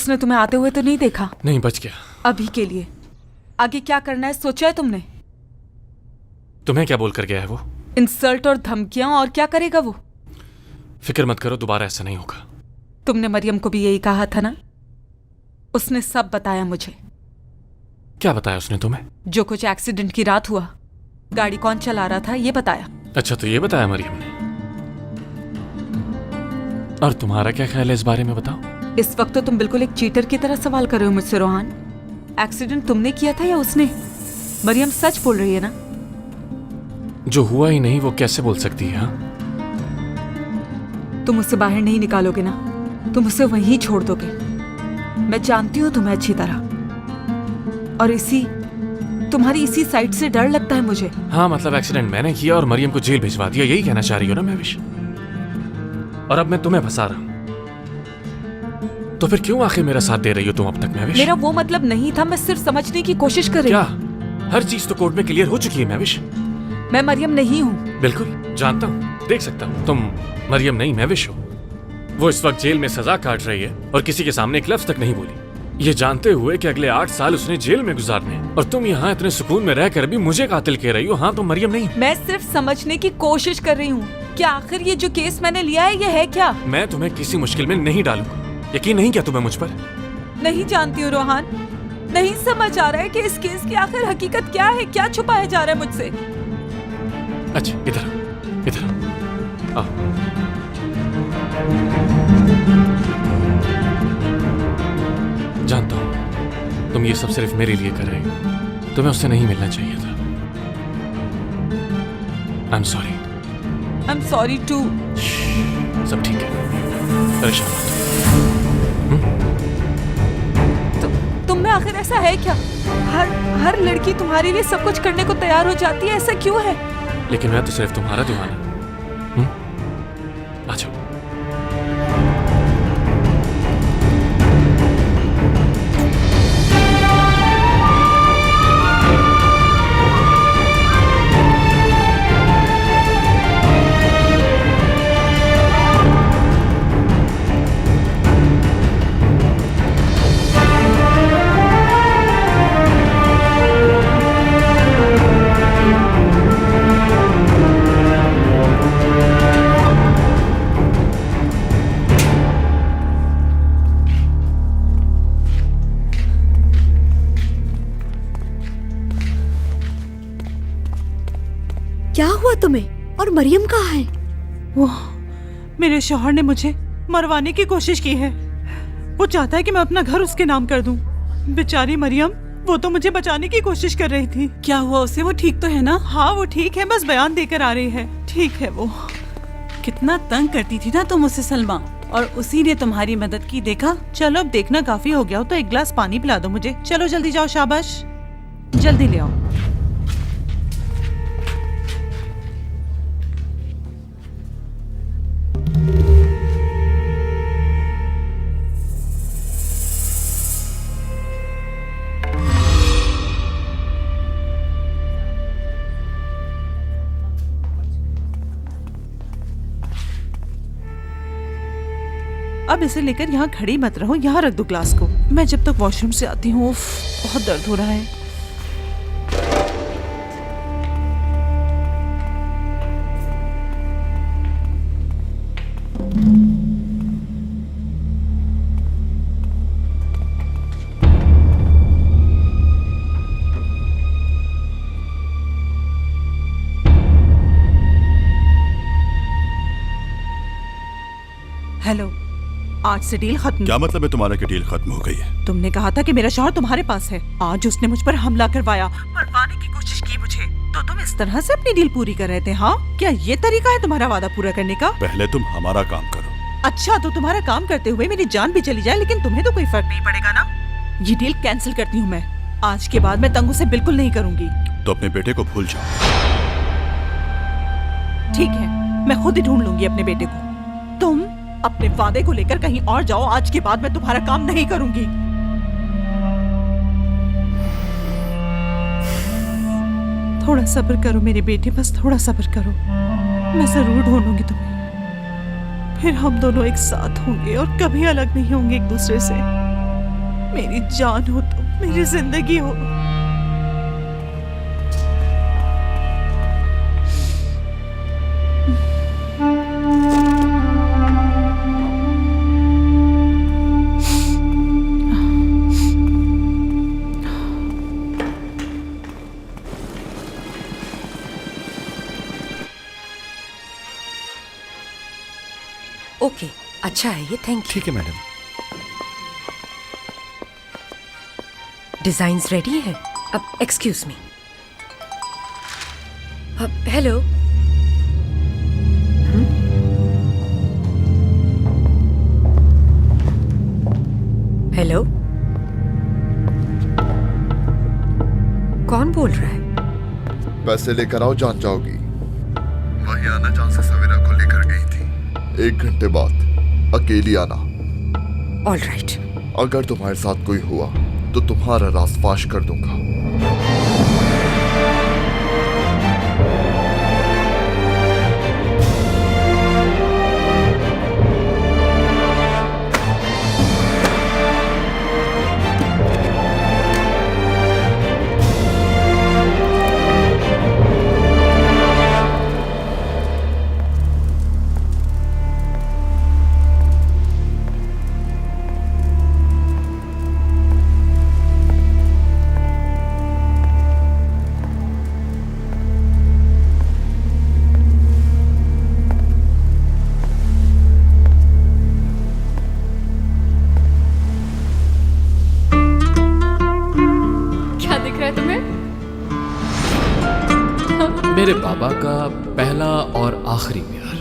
उसने तुम्हें आते हुए तो नहीं देखा? नहीं, बच गया। अभी के लिए। आगे क्या करना है सोचा है तुमने? तुम्हें क्या बोल कर गया है वो? इंसल्ट और धमकियां, और क्या करेगा वो? फिक्र मत करो, दोबारा ऐसा नहीं होगा। तुमने मरियम को भी यही कहा था ना? उसने सब बताया मुझे। क्या बताया उसने तुम्हें? जो कुछ एक्सीडेंट की रात हुआ, गाड़ी कौन चला रहा था ये बताया। अच्छा, तो ये बताया मरियम ने। और तुम्हारा क्या ख्याल है इस बारे में, बताओ। इस वक्त तो तुम बिल्कुल एक चीटर की तरह सवाल कर रहे हो मुझसे रोहान। एक्सीडेंट तुमने किया था या उसने? मरियम सच बोल रही है ना? जो हुआ ही नहीं वो कैसे बोल सकती है? हाँ, तुम उसे बाहर नहीं निकालोगे ना? तुम उसे वहीं छोड़ दोगे? मैं जानती हूँ तुम्हें अच्छी तरह, और तुम्हारी इसी साइड से डर लगता है मुझे। हाँ, मतलब एक्सीडेंट मैंने किया और मरियम को जेल भिजवा दिया, यही कहना चाह रही हो ना महविश? और अब मैं तुम्हें फंसा रहा हूं, तो फिर क्यों आखिर मेरा साथ दे रही हो तुम अब तक महविश? मेरा वो मतलब नहीं था, मैं सिर्फ समझने की कोशिश कर रही हूँ। क्या हर चीज तो कोर्ट में क्लियर हो चुकी है महविश? मैं मरियम नहीं हूँ। बिल्कुल जानता हूँ, देख सकता हूँ, तुम मरियम नहीं महविश हो। वो इस वक्त जेल में सजा काट रही है और किसी के सामने एक लफ्ज तक नहीं बोली, ये जानते हुए कि अगले 8 साल उसने जेल में गुजारने हैं। और तुम यहाँ इतने सुकून में रहकर भी मुझे कातिल कह रही हो। हाँ, तुम मरियम नहीं। मैं सिर्फ समझने की कोशिश कर रही हूँ। क्या आखिर ये जो केस मैंने लिया है ये है क्या? मैं तुम्हें किसी मुश्किल में नहीं डालूंगा। यकीन नहीं क्या तुम्हें मुझ पर? नहीं जानती हूँ रोहान, नहीं समझ आ रहा है कि इस केस की आखिर हकीकत क्या है, क्या छुपाया जा रहा है मुझसे। अच्छा, इधर आओ। जानता हूं तुम ये सब सिर्फ मेरे लिए कर रहे हो, तुम्हें उससे नहीं मिलना चाहिए था। I am sorry too. सब ठीक है, परेशान मत। तुम में आखिर ऐसा है क्या? हर लड़की तुम्हारे लिए सब कुछ करने को तैयार हो जाती है, ऐसा क्यों है? लेकिन मैं तो सिर्फ तुम्हारा दीवाना। आ जाओ। क्या हुआ तुम्हें? और मरियम कहाँ है? वो मेरे शौहर ने मुझे मरवाने की कोशिश की है। वो चाहता है कि मैं अपना घर उसके नाम कर दूं। बेचारी मरियम, वो तो मुझे बचाने की कोशिश कर रही थी। क्या हुआ उसे? वो ठीक तो है ना? हाँ, वो ठीक है, बस बयान देकर आ रही है। ठीक है वो। कितना तंग करती थी ना तुम उसे सलमा, और उसी ने तुम्हारी मदद की, देखा? चलो अब देखना काफी हो गया हो तो एक गिलास पानी पिला दो मुझे। चलो जल्दी जाओ, शाबाश, जल्दी ले आओ। अब इसे लेकर यहाँ खड़ी मत रहो, यहाँ रख दो ग्लास को। मैं जब तक वॉशरूम से आती हूँ, बहुत दर्द हो रहा है। हेलो, आज से डील खत्म। क्या मतलब है तुम्हारा कि डील खत्म हो गई है? तुमने कहा था कि मेरा शौहर तुम्हारे पास है। आज उसने मुझ पर हमला करवाया, मरवाने की कोशिश की मुझे, तो तुम इस तरह से अपनी डील पूरी कर रहे थे? हाँ, क्या ये तरीका है तुम्हारा वादा पूरा करने का? पहले तुम हमारा काम करो। अच्छा, तो तुम्हारा काम करते हुए मेरी जान भी चली जाए, लेकिन तुम्हें तो कोई फर्क नहीं पड़ेगा ना? ये डील कैंसिल करती हूँ मैं। आज के बाद मैं तंगू से बिल्कुल नहीं करूंगी। तो अपने बेटे को भूल जाओ। ठीक है, मैं खुद ही ढूंढ लूंगी अपने बेटे को। तुम अपने वादे को लेकर कहीं और जाओ। आज के बाद मैं तुम्हारा काम नहीं करूंगी। थोड़ा सब्र करो मेरे बेटे, बस थोड़ा सब्र करो। मैं जरूर ढूंढूंगी तुम्हें, फिर हम दोनों एक साथ होंगे और कभी अलग नहीं होंगे एक दूसरे से। मेरी जान हो तुम, मेरी जिंदगी हो। ओके, अच्छा है ये, थैंक यू। ठीक है मैडम। डिजाइन्स रेडी है। अब एक्सक्यूज मी। हेलो। हेलो, कौन बोल रहा है? पैसे लेकर आओ, जान जाओगी। वही आना जहाँ से सवेरा को लेकर गई थी। 1 घंटे बाद अकेली आना। All right. अगर तुम्हारे साथ कोई हुआ तो तुम्हारा राज फाश कर दूंगा। मेरे बाबा का पहला और आखिरी प्यार।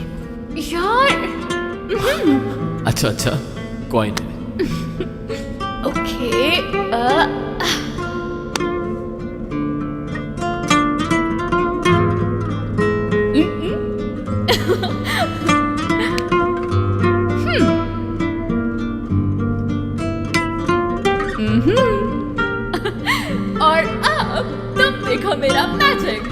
यार। अच्छा अच्छा, कोई नहीं। ओके। और अब तुम देखो मेरा मैजिक।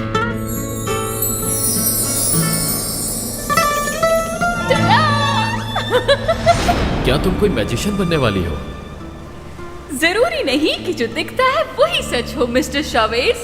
क्या तुम कोई मैजिशियन बनने वाली हो? जरूरी नहीं कि जो दिखता है वही सच हो, मिस्टर शावेज।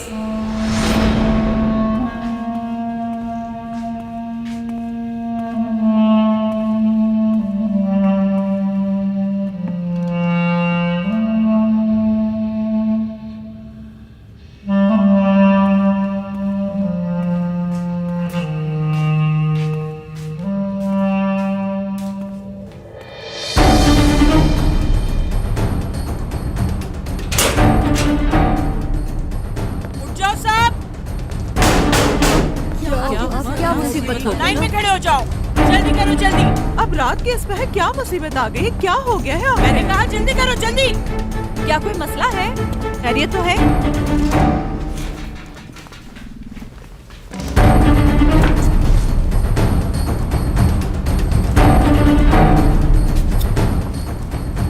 लाइन में खड़े हो जाओ, जल्दी करो जल्दी। अब रात के इस पहर क्या मुसीबत आ गई? क्या हो गया है? मैंने कहा जल्दी करो जल्दी। क्या कोई मसला है? खैरियत तो है?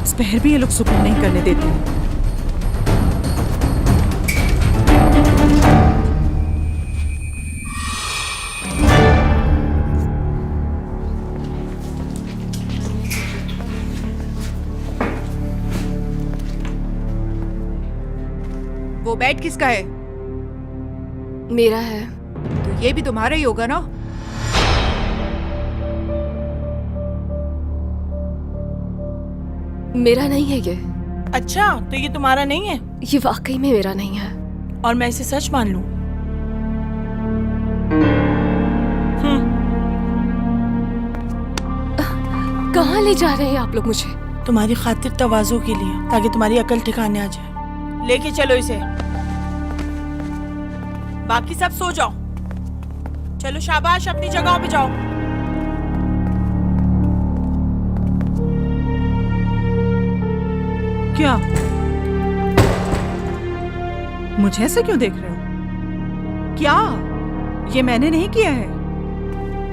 इस पहर भी ये लोग सुकून नहीं करने देते। वो बेड किसका है? मेरा है। तो ये भी तुम्हारा ही होगा ना? मेरा नहीं है ये। अच्छा, तो ये तुम्हारा नहीं है? ये वाकई में मेरा नहीं है। और मैं इसे सच मान लूं? कहाँ ले जा रहे हैं आप लोग मुझे? तुम्हारी खातिर तवाज़ो के लिए, ताकि तुम्हारी अकल ठिकाने आ जाए। लेके चलो इसे। बाकी सब सो जाओ। चलो शाबाश, अपनी जगहों पे जाओ। क्या? मुझे ऐसे क्यों देख रहे हो? क्या ये मैंने नहीं किया है?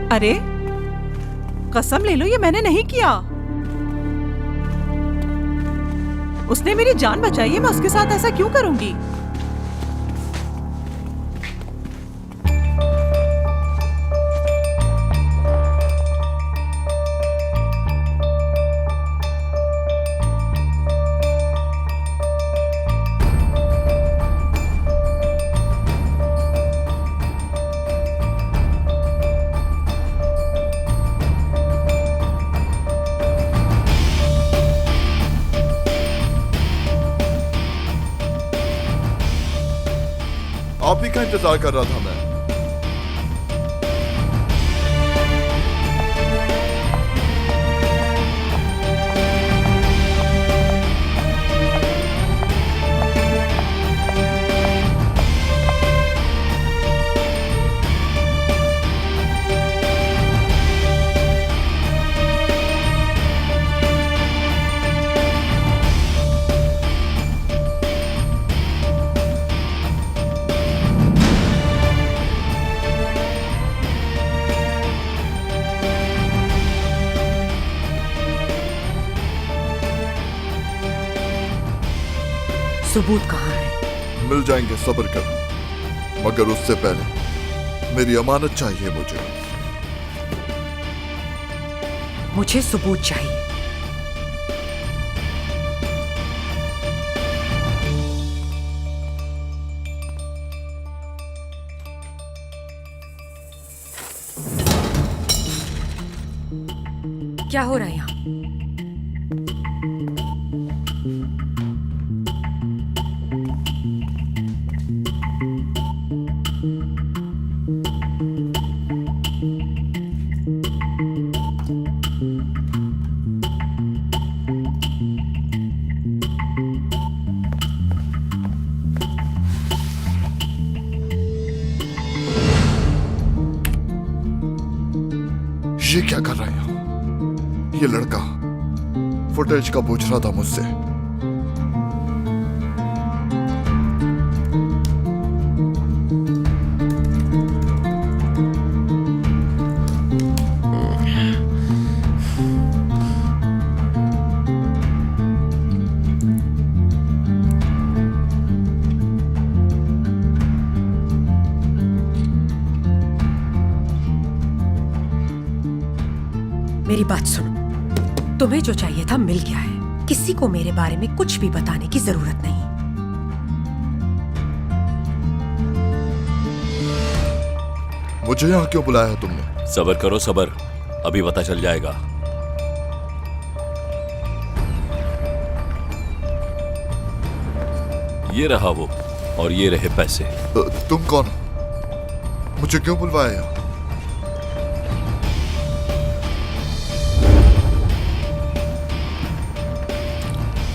अरे कसम ले लो, ये मैंने नहीं किया। उसने मेरी जान बचाई है, मैं उसके साथ ऐसा क्यों करूंगी? आप ही का इंतजार कर रहा था मैं। सबूत कहाँ है? मिल जाएंगे, सब्र कर, मगर उससे पहले मेरी अमानत चाहिए मुझे। मुझे सबूत चाहिए। क्या हो रहा है यहाँ? ये क्या कर रहा है यहाँ? ये लड़का फुटेज का पूछ रहा था मुझसे। मेरी बात सुनो, तुम्हें जो चाहिए था मिल गया है। किसी को मेरे बारे में कुछ भी बताने की जरूरत नहीं। मुझे यहाँ क्यों बुलाया है तुमने? सबर करो, सबर, अभी पता चल जाएगा। ये रहा वो, और ये रहे पैसे। तुम कौन हो? मुझे क्यों बुलवाया यहाँ?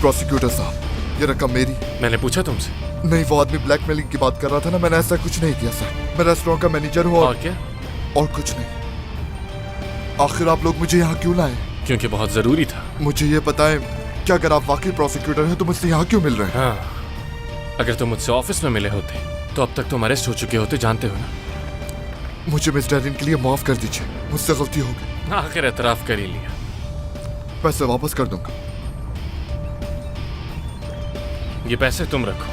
प्रोसिक्यूटर साहब, ये रकम मेरी। मैंने पूछा तुमसे? नहीं, वो आदमी ब्लैकमेलिंग की बात कर रहा था ना, मैंने ऐसा कुछ नहीं किया सर। मैं रेस्टोरेंट का मैनेजर हूँ। और क्या? और कुछ नहीं। आखिर आप लोग मुझे यहाँ क्यों लाए? क्योंकि बहुत जरूरी था। मुझे ये बताएं कि अगर आप वाकई प्रोसिक्यूटर हैं तो मुझसे यहाँ क्यों मिल रहे हैं? हाँ, अगर तुम मुझसे ऑफिस में मिले होते तो अब तक तुम अरेस्ट हो चुके होते, जानते हो ना। मुझे मिस्टर डैरिन के लिए माफ कर दीजिए, मुझसे गलती हो गई। आखिर एतराफ कर ही लिया। पैसे वापस कर दूंगा। ये पैसे तुम रखो,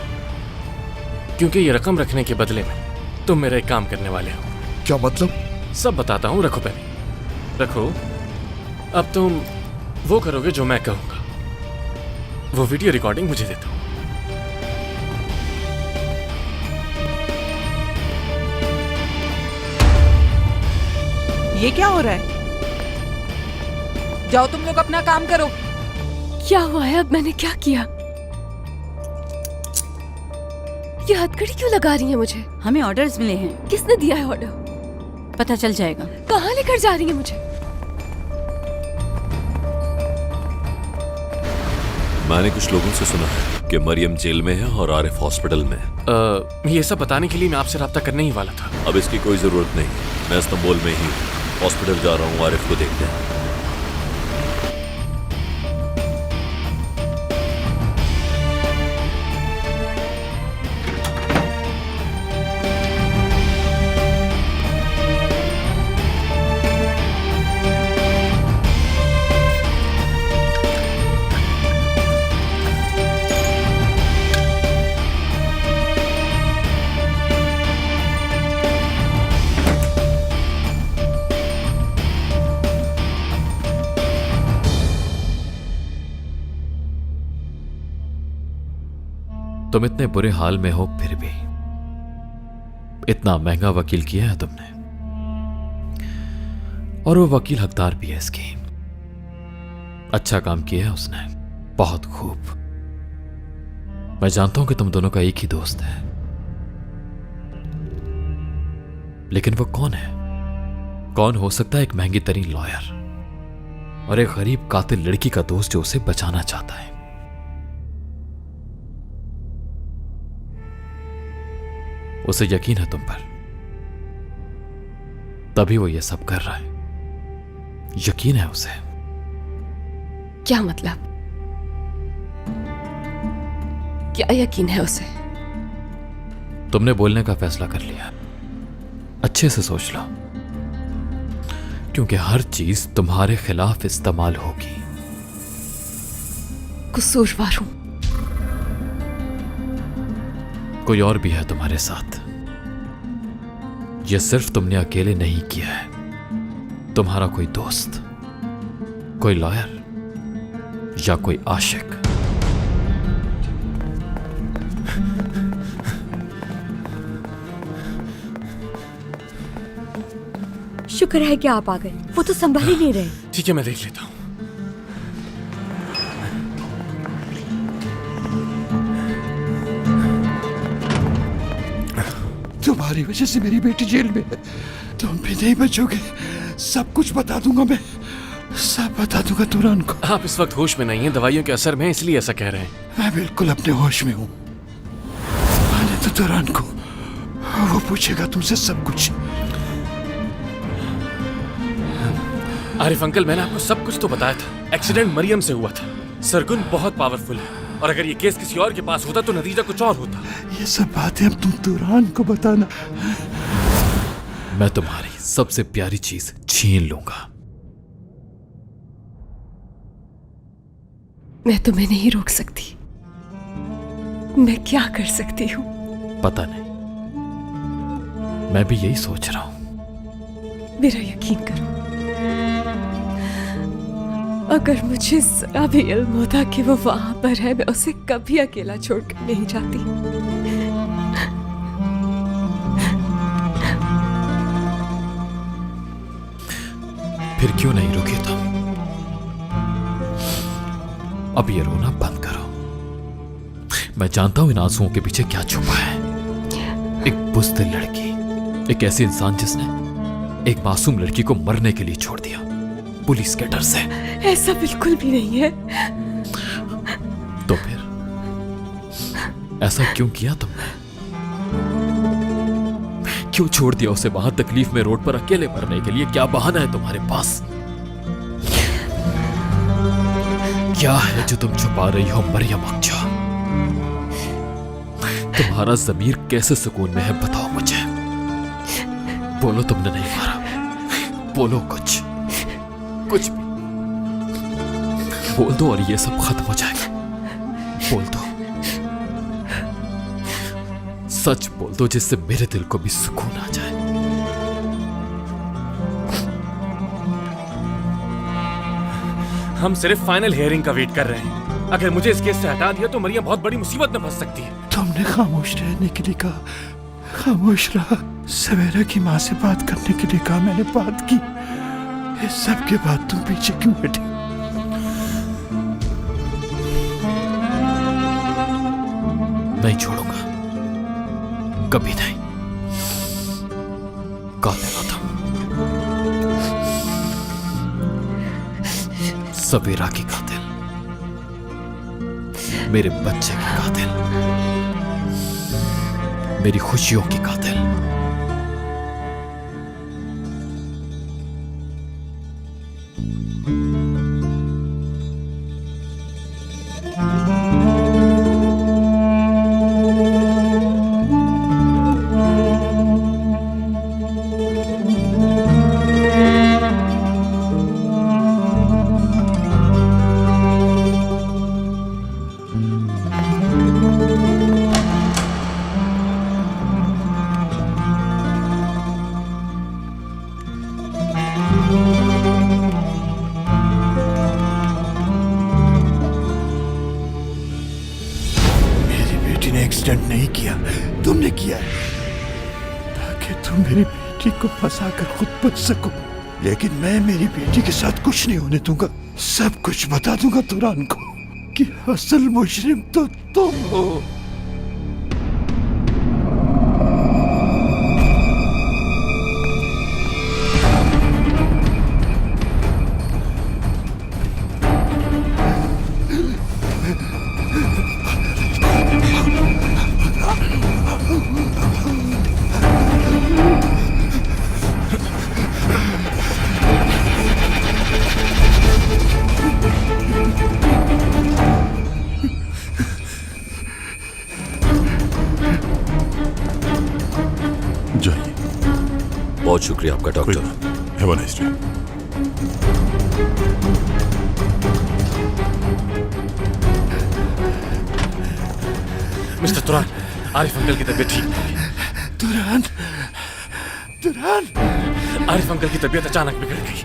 क्योंकि ये रकम रखने के बदले में तुम मेरा एक काम करने वाले हो। क्या मतलब? सब बताता हूँ, रखो पहले, रखो। अब तुम वो करोगे जो मैं कहूंगा। वो वीडियो रिकॉर्डिंग मुझे दे दो। ये क्या हो रहा है? जाओ तुम लोग अपना काम करो। क्या हुआ है? अब मैंने क्या किया? ये हथकड़ी क्यों लगा रही है मुझे? हमें ऑर्डर्स मिले हैं। किसने दिया है ऑर्डर? पता चल जाएगा। कहाँ लेकर जा रही है मुझे? मैंने कुछ लोगों से सुना है कि मरियम जेल में है और आरिफ हॉस्पिटल में। ये सब बताने के लिए मैं आपसे राब्ता करने ही वाला था। अब इसकी कोई जरूरत नहीं, मैं इस्तांबुल में ही हॉस्पिटल जा रहा हूँ आरिफ को देखते हैं। तुम इतने बुरे हाल में हो फिर भी इतना महंगा वकील किया है तुमने, और वो वकील हकदार भी है इसकी। अच्छा काम किया है उसने, बहुत खूब। मैं जानता हूं कि तुम दोनों का एक ही दोस्त है, लेकिन वो कौन है? कौन हो सकता है एक महंगी तरीन लॉयर और एक गरीब कातिल लड़की का दोस्त जो उसे बचाना चाहता है? उसे यकीन है तुम पर, तभी वो ये सब कर रहा है। यकीन है उसे। क्या मतलब? क्या यकीन है उसे? तुमने बोलने का फैसला कर लिया, अच्छे से सोच लो, क्योंकि हर चीज तुम्हारे खिलाफ इस्तेमाल होगी। कसूरवार हूं। कोई और भी है तुम्हारे साथ। यह सिर्फ तुमने अकेले नहीं किया है, तुम्हारा कोई दोस्त, कोई लॉयर या कोई आशिक। शुक्र है कि आप आ गए, वो तो संभल ही नहीं रहे। ठीक है, मैं देख लेता हूं। तुम्हारी वजह से मेरी बेटी जेल में है, तुम भी नहीं बचोगे। सब कुछ बता दूंगा मैं, सब बता दूंगा तुरान को। आप इस वक्त होश में नहीं हैं, दवाइयों के असर में, इसलिए ऐसा कह रहे हैं। मैं बिल्कुल अपने होश में हूँ। आने तो तुरान को, वो पूछेगा तुमसे सब कुछ। आरिफ अंकल, मैंने आपको सब कुछ तो बताया था। एक्सीडेंट मरियम से हुआ था। सरगुन बहुत पावरफुल है, और अगर ये केस किसी और के पास होता तो नतीजा कुछ और होता। ये सब बातें अब तुम तुरान को बताना। मैं तुम्हारी सबसे प्यारी चीज छीन लूंगा। मैं तुम्हें नहीं रोक सकती। मैं क्या कर सकती हूँ? पता नहीं, मैं भी यही सोच रहा हूं। मेरा यकीन करो, अगर मुझे जरा भी इल्म होता कि वो वहां पर है, मैं उसे कभी अकेला छोड़कर नहीं जाती। फिर क्यों नहीं रुकी तुम? अब ये रोना बंद करो। मैं जानता हूं इन आंसुओं के पीछे क्या छुपा है। एक बुज़दिल लड़की, एक ऐसी इंसान जिसने एक मासूम लड़की को मरने के लिए छोड़ दिया पुलिस के डर से। ऐसा बिल्कुल भी नहीं है। तो फिर ऐसा क्यों किया तुमने? क्यों छोड़ दिया उसे वहां तकलीफ में रोड पर अकेले मरने के लिए? क्या बहाना है तुम्हारे पास? क्या है जो तुम छुपा रही हो मरियम अक्जा? तुम्हारा जमीर कैसे सुकून में है, बताओ मुझे। बोलो तुमने नहीं मारा, बोलो कुछ भी बोल दो और ये सब खत्म हो जाएगा। बोल दो, सच बोल दो, जिससे मेरे दिल को भी सुकून आ जाए। हम सिर्फ फाइनल हियरिंग का वेट कर रहे हैं। अगर मुझे इस केस से हटा दिया तो मरियम बहुत बड़ी मुसीबत में फंस सकती है। तुमने खामोश रहने के लिए कहा, खामोश रहा। सवेरा की माँ से बात करने के लिए कहा, मैंने बात की। ये सब के बाद तुम पीछे क्यों हटे? नहीं छोड़ूंगा, कभी नहीं। कातिल हो तुम, सवेरा की कातिल, मेरे बच्चे की कातिल, मेरी खुशियों की कातिल। एक्सीडेंट नहीं किया, तुमने किया है, ताकि तुम मेरी बेटी को फंसा कर खुद बच सको। लेकिन मैं मेरी बेटी के साथ कुछ नहीं होने दूंगा। सब कुछ बता दूंगा तुरान को कि असल मुजरिम तो तुम हो। शुक्रिया आपका doctor. Have a nice day. Mister तुरान, Arif uncle की तबीयत ठीक नहीं है। तुरान, तुरान, आरिफ अंकल की तबीयत अचानक बिगड़ गई।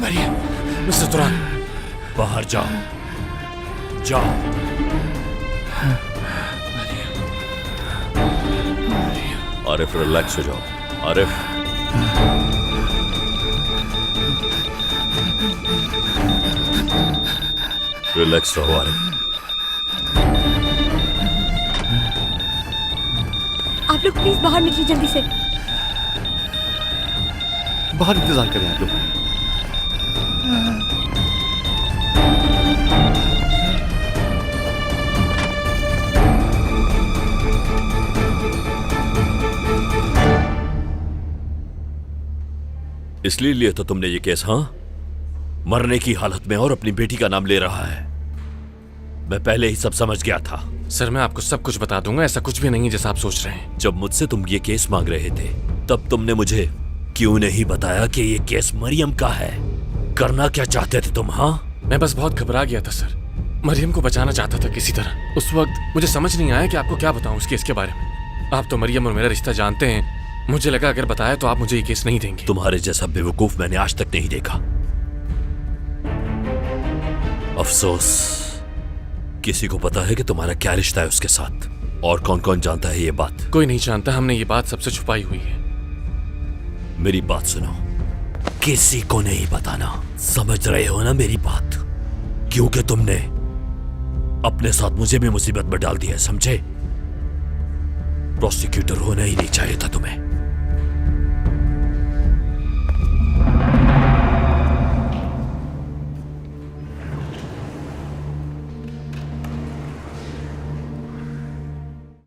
मरियम, मिस्टर तुरान, बाहर जाओ, जाओ। आरिफ रिलैक्स हो जाओ। आरिफ, रिलैक्स रहो आरिफ। आप लोग प्लीज बाहर निकलिए जल्दी से। बाहर इंतजार करें आप लोग। इसलिए लिए तो तुमने ये केस, हाँ? मरने की हालत में और अपनी बेटी का नाम ले रहा है। मैं पहले ही सब समझ गया था। सर मैं आपको सब कुछ बता दूंगा, ऐसा कुछ भी नहीं है जैसा आप सोच रहे हैं। जब मुझसे तुम ये केस मांग रहे थे तब तुमने मुझे क्यों नहीं बताया कि ये केस मरियम का है? करना क्या चाहते थे तुम, हाँ? मैं बस बहुत घबरा गया था सर, मरियम को बचाना चाहता था किसी तरह। उस वक्त मुझे समझ नहीं आया कि आपको क्या बताऊं उस केस के बारे में। आप तो मरियम और मेरा रिश्ता जानते हैं, मुझे लगा अगर बताया तो आप मुझे ये केस नहीं देंगे। तुम्हारे जैसा बेवकूफ मैंने आज तक नहीं देखा। अफसोस, किसी को पता है कि तुम्हारा क्या रिश्ता है उसके साथ? और कौन कौन जानता है ये बात? कोई नहीं जानता, हमने ये बात सबसे छुपाई हुई है। मेरी बात सुनो, किसी को नहीं बताना, समझ रहे हो ना मेरी बात? क्योंकि तुमने अपने साथ मुझे भी मुसीबत में डाल दिया, समझे? प्रोसिक्यूटर होना ही नहीं चाहिए था तुम्हें।